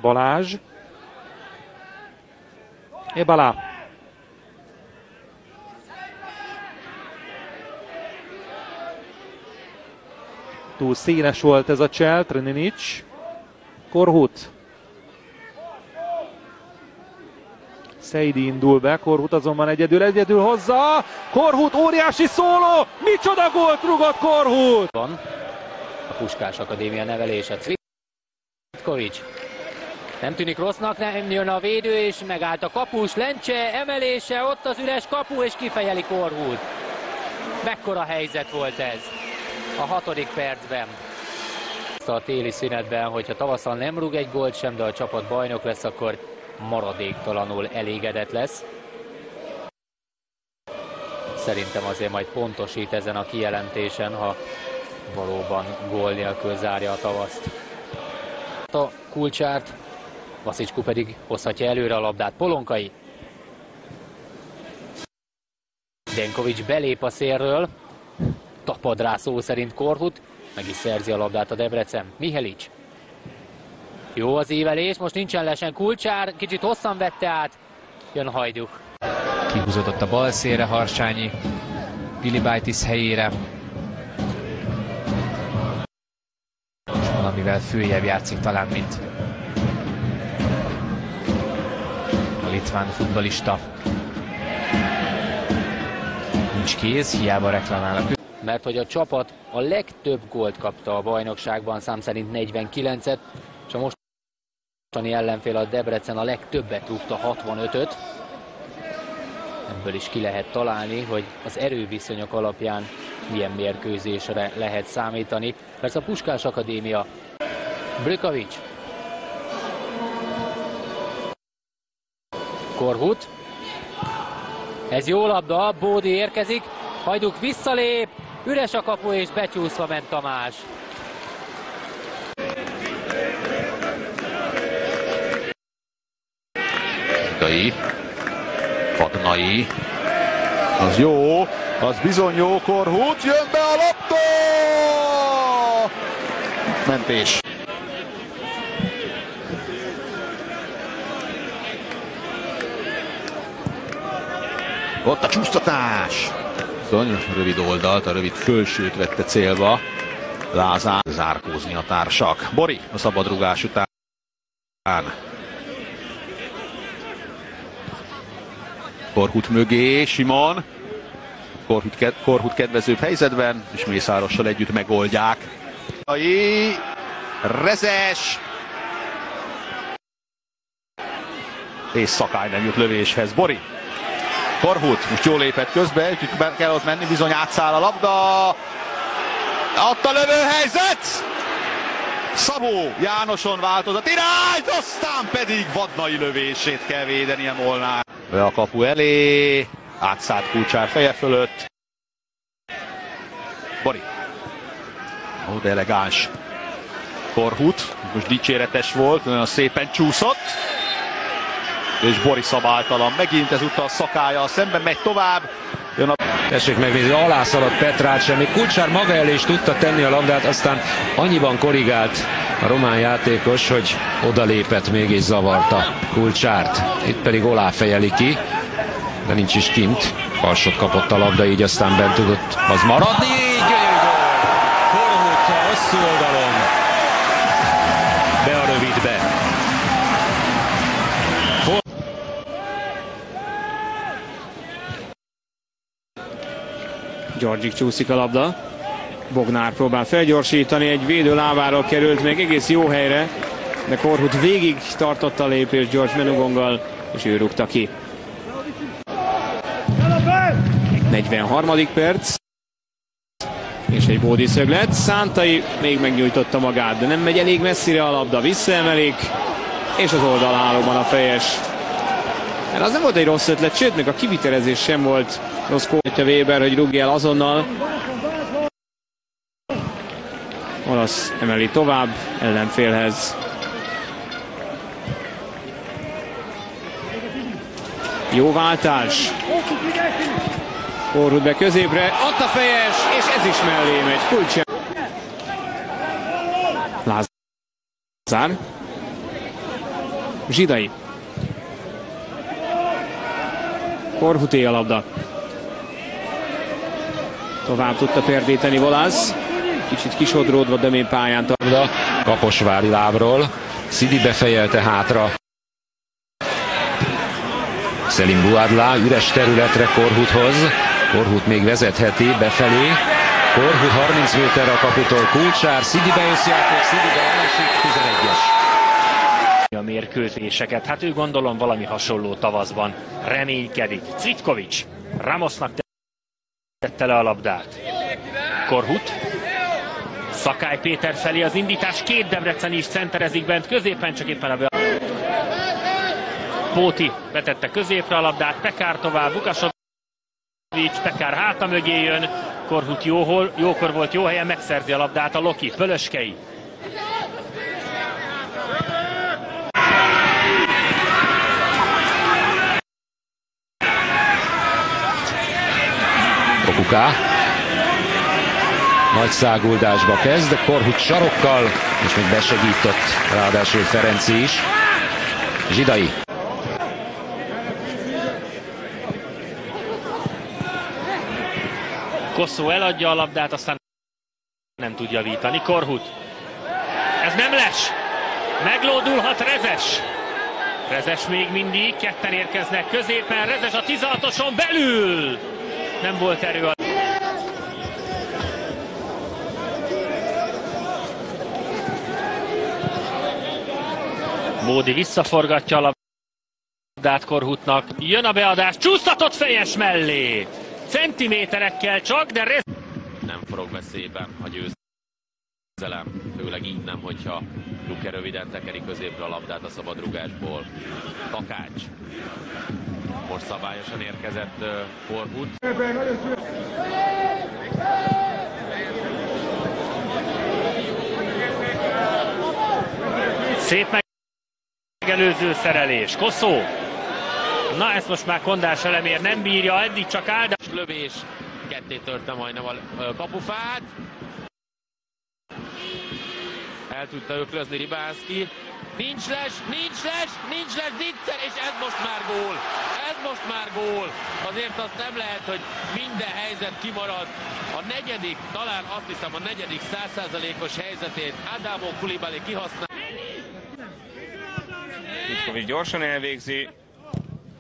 Balázs. Ebala. Túl színes volt ez a csel, Trininic. Korhut. Seidi indul be, Korhut azonban egyedül hozza. Korhut, óriási szóló! Micsoda gólt rugott Korhut! Van a Puskás Akadémia nevelése. Cvitkovics. Nem tűnik rossznak, nem jön a védő, és megállt a kapus. Lencse emelése, ott az üres kapu, és kifejeli Korhut. Mekkora helyzet volt ez a 6. percben. A téli szünetben, hogyha tavasszal nem rúg egy gólt sem, de a csapat bajnok lesz, akkor maradéktalanul elégedett lesz. Szerintem azért majd pontosít ezen a kijelentésen, ha valóban gól nélkül zárja a tavaszt. A Kulcsárt, Vasicskú pedig hozhatja előre a labdát. Polonkai. Denkovics belép a szélről, tapad rá szó szerint Korhut, meg is szerzi a labdát a Debrecen. Mihelic. Jó az ívelés, most nincsen lesen Kulcsár, kicsit hosszan vette át, jön Hajduk. Kihúzódott a bal szélre Harsányi, Pilibaitis helyére. És valamivel följebb játszik talán, mint a litván futballista. Nincs kéz, hiába reklamálnak. Mert hogy a csapat a legtöbb gólt kapta a bajnokságban, szám szerint 49-et, és a mostani ellenfél a Debrecen a legtöbbet rúgta, 65-öt. Ebből is ki lehet találni, hogy az erőviszonyok alapján milyen mérkőzésre lehet számítani. Persze a Puskás Akadémia. Brikovics. Korhut. Ez jó labda, Bódi érkezik, Hajduk visszalép, üres a kapu és becsúszva ment Tamás. Fagnai. Az jó, az bizony jó, Korhut, jön be a labda! Mentés. Ott a csúsztatás! Rövid oldalt, a rövid fölsőt vette célba. Lázán zárkózni a társak. Bori a szabadrugás után. Korhut mögé, Simon. Korhut kedvezőbb helyzetben, és Mészárossal együtt megoldják. Rezes! És Szakály nem jut lövéshez. Bori. Korhut most jól lépett közbe, úgyhogy be kell ott menni, bizony átszáll a labda. Ott a lövőhelyzet! Szabó Jánoson változott irányt, aztán pedig Vadnai lövését kell védenie Molnár. Be a kapu elé, átszállt Kulcsár feje fölött. Bori. Ó, de elegáns. Korhut, most dicséretes volt, nagyon szépen csúszott. És Bori szabálytalan. Megint ezúttal Szakállyal szemben megy tovább. Tessék megnézni, alá szaladt Petrács, még Kulcsár maga elé is tudta tenni a labdát, aztán annyiban korrigált a román játékos, hogy odalépett még és zavarta Kulcsárt. Itt pedig Olá fejeli ki, de nincs is kint. Falsot kapott a labda, így aztán bent tudott az maradni. Gyönyörű gól! Korhut a hosszú oldalon. Be a rövidbe. Györgyik csúszik a labda. Bognár próbál felgyorsítani, egy védő lábáról került még egész jó helyre, de Korhut végig tartotta a lépést George Menugonggal, és ő rúgta ki. 43. perc. És egy Bódi szöglet. Szántai még megnyújtotta magát, de nem megy elég messzire a labda. Visszaemelik, és az oldalhálóban a fejes. Mert az nem volt egy rossz ötlet, sőt, még a kivitelezés sem volt rossz. Kódja Weber, hogy rúgj el azonnal. Olasz emeli tovább ellenfélhez. Jó váltás. Korhut be középre, ott a fejes, és ez is mellé megy. Kulcsár. Lázár. Zsidai. Korhuté a labda. Tovább tudta perdíteni Volász. Kicsit kisodródva Dömén pályán labda. Kaposvári lábról. Szidi befejelte hátra. Selim Buadla üres területre Korhuthoz. Korhut még vezetheti befelé. Korhut 30 méterre a kaputól Kulcsár. Szidi bejösszjáték, Szidi bejelesik, 11-es. A mérkőzéseket, hát ő gondolom valami hasonló tavaszban reménykedik. Cvitkovics Ramosnak tette le a labdát. Korhut. Szakály Péter felé az indítás, két debreceni is centerezik bent, középen csak éppen a Póti betette középre a labdát, Pekár tovább, Vukasovics, Pekár háta mögé jön, Korhut jókor volt, jó helyen, megszerzi a labdát a Loki, Völöskei. Kokuká. Nagy száguldásba kezd, Korhut sarokkal, és még besegített ráadásul Ferenci is. Zsidai. Kosszó eladja a labdát, aztán nem tud javítani. Korhut. Ez nem les. Meglódulhat Rezes. Rezes még mindig, ketten érkeznek középen, Rezes a 16-oson belül. Nem volt erő a... Módi visszaforgatja a labdát Korhutnak. Jön a beadás, csúsztatott fejes mellé. Centiméterekkel csak, de nem forog veszélyben a győzelem. Főleg így nem, hogyha Luke röviden tekeri középre a labdát a szabadrugásból. Takács. Most szabályosan érkezett Korhut. Szép megelőző szerelés. Kosszó. Na, ezt most már Kondás Elemér nem bírja, eddig csak áldás. Lövés. Ketté törte majdnem a kapufát. El tudta öklözni Ribánszki. Nincs les, Zicser, és ez most már gól. Ez most már gól. Azért azt nem lehet, hogy minden helyzet kimarad. A negyedik, talán azt hiszem a negyedik 100%-os helyzetét Adamo Coulibaly kihasznál. Cvitkovics gyorsan elvégzi.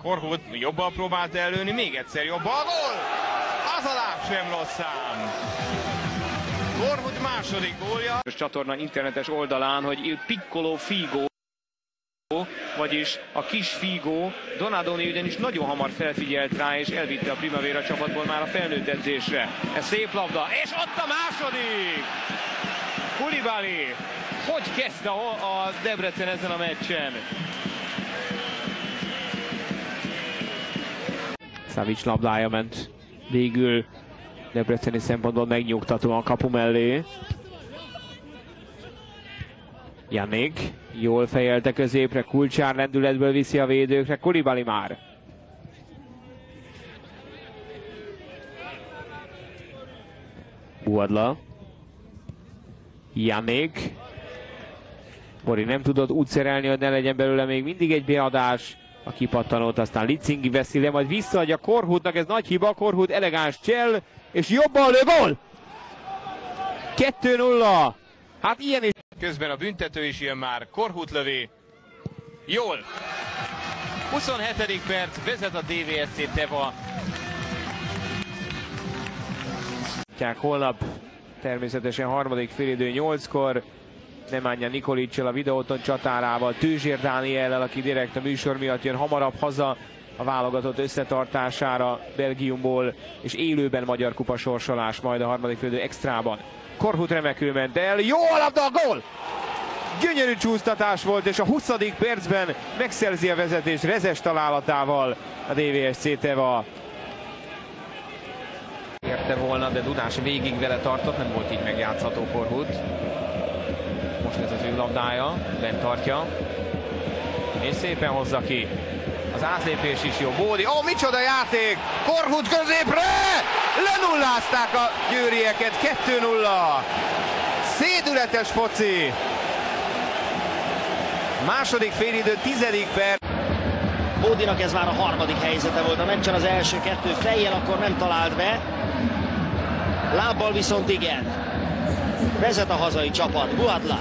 Korhut jobban próbált előni, még egyszer jobban. Gól! Az a láb sem rossz szám. Korhut második gólja. A csatorna internetes oldalán, hogy Il Piccolo Figo, vagyis a kis Figo, Donadoni ugyanis nagyon hamar felfigyelt rá, és elvitte a Primavera csapatból már a felnőtt edzésre. Ez szép labda, és ott a második! Coulibaly, hogy kezdte a Debrecen ezen a meccsen? Savic labdája ment végül debreceni szempontból megnyugtatóan kapu mellé. Jannik jól fejelte középre, Kulcsár lendületből viszi a védőkre, Coulibaly már. Buadla. Jannik. Bori nem tudott úgy szerelni, hogy ne legyen belőle még mindig egy beadás. A kipattanót aztán Licingi veszi le, majd visszaadja Korhutnak, ez nagy hiba, Korhut elegáns csel, és jobban lő, gól! 2-0. Hát ilyen is. Közben a büntető is jön már, Korhut lövi. Jól! 27. perc, vezet a DVSC Teva. Holnap természetesen harmadik félidő 8-kor. Nemanja Nikolićsal a Videóton csatárával, Tőzsér Dániellel, aki direkt a műsor miatt jön hamarabb haza a válogatott összetartására Belgiumból, és élőben Magyar Kupa sorsolás majd a harmadik félidő extrában. Korhut remekül ment el, jó a labda, a gól! Gyönyörű csúsztatás volt, és a 20. percben megszerzi a vezetés Rezes találatával a DVSC Teva. Érte volna, de Dudás végig vele tartott, nem volt így megjátszható Korhut. Most ez az ő labdája, bent tartja, és szépen hozza ki. Az átlépés is jó. Bódi, micsoda játék! Korhut középre! Lenullázták a győrieket, 2-0. Szédületes foci. Második félidő, 10. perc. Bódinak ez már a harmadik helyzete volt a meccsen, az első kettő fejjel akkor nem talált be. Lábbal viszont igen. Vezet a hazai csapat, Buadla.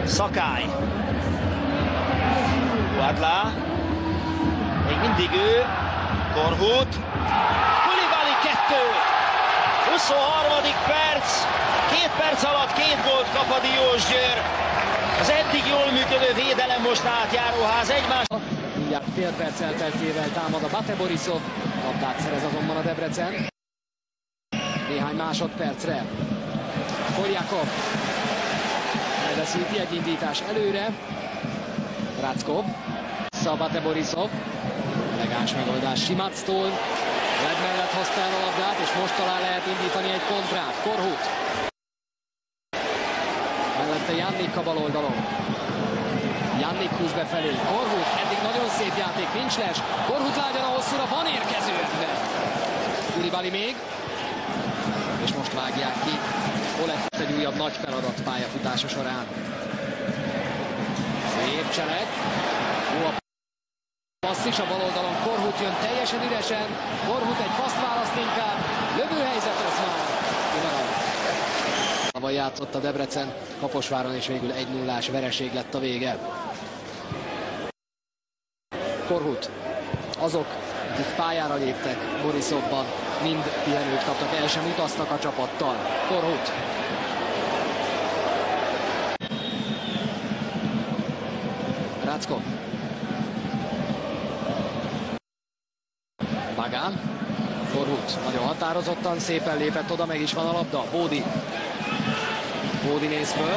Szakály. Buadla. Még mindig ő. Korhut. Koulibaly 2. 23. perc. 2 perc alatt 2 gólt kap a Diósgyőr. Az eddig jól működő védelem most átjáróház egymás. Mindjárt fél perc elteltével támad a Bate Borisov. Labdát szerez azonban a Debrecen. Néhány másodpercre. Poljakov. Elveszíti egy indítás előre. Rackov. Bate Borisov. Elegáns megoldás Simactól. Led mellett hozta el a labdát, és most talán lehet indítani egy kontrát. Korhut. Mellette Jannik a bal oldalon. Jannik húz befelé. Korhut, eddig nagyon szép játék, nincs les. Korhut lágyan a hosszúra, van érkező ember. Koulibaly még. És most vágják ki. Olett egy újabb nagy feladat pályafutása során. Szép cselek. Jó a passz is a bal oldalon. Korhut jön teljesen üresen. Korhut egy paszt választ inkább. Lövőhelyzet ez már. Tavaly játszott a Debrecen Kaposváron, és végül 1-0-ás vereség lett a vége. Korhut. Azok, akik pályára léptek Borisovban, mind pihenőt kaptak, el sem utaztak a csapattal. Korhut. Rackov. Magán. Korhut nagyon határozottan, szépen lépett oda, meg is van a labda. Bódi. Bódi néz föl.